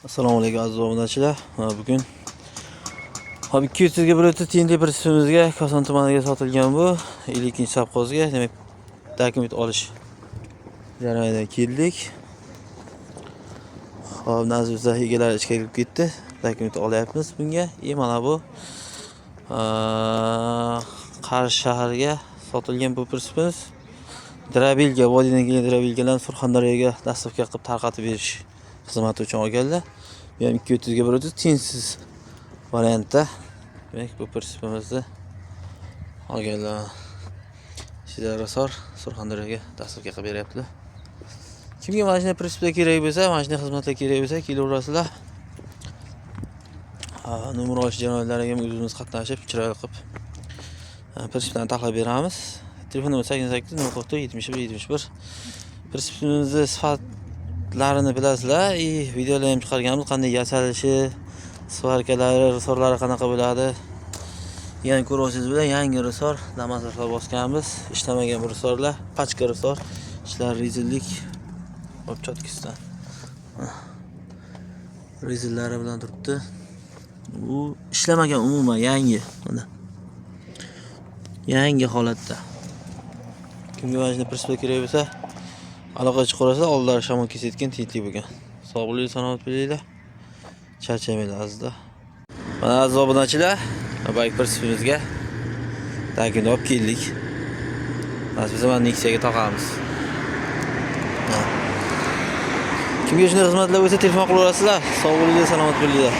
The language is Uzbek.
Assalomu alaykum aziz obunachilar. Bugun 200 ga 130 tiyinli bir suvimizga Koson tumaniga sotilgan bu 52-savxozga, demak, dokument olish jarayoniga keldik. Hop, nazimizda egalari ichga kirib ketdi. Dokument olyapmiz bunga. Mana bu Qarshi shahriga sotilgan bu prinsipimiz. Drabilga, vodiydan kelgan drabilgalarni Surxondaryoga dastavka qilib tarqatib berish xizmati uchun olganlar. Bu ham 230 ga 130 tiyinsiz variantda. Demak, bu prinsipimizni olganlar. Shidar Surxondaryoga dastavka qilib beryaptilar. Kimga mana shunday prinsipda kerak bo'lsa, mana shunday xizmatlar kerak bo'lsa, kelaverasizlar. Nomer olish jarayonlariga ham o'zimiz qatnashib, chiroyli qilib prinsiplarni tahlil beramiz. Telefon nomeri 88 041 71 71. Prinsipimizni sifatlarini bilasizlar. Videolar ham chiqarganmiz, qanday yasalishi, svarkalari, risorlari qanaqa bo'ladi. Yani ko'rasiz bilan yangi risor, damaslar bosganmiz. Ishlamagan bu risorlar, pachka risor, ishlar rezillik chotkisidan. Rezillari bilan turibdi. Bu ishlamagan, umuman yangi. Mana. Yangi holatda. Kimga mana shunday prinsiplar kerak bo'lsa, aloqaga chiqarsa, oldilari shamol kesayotgan tiyinli bo'lgan. Sog' bo'linglar, salomat bo'linglar. Charchamanglar azizlar. Mana aziz obunachilar, bayk prinsipimizga taklif olib keldik. Biz mana Nexia'ga taqamiz. Kimga shunday xizmatlar bo'lsa, telefon qilaverasizlar. Sog' bo'linglar, salomat bo'linglar.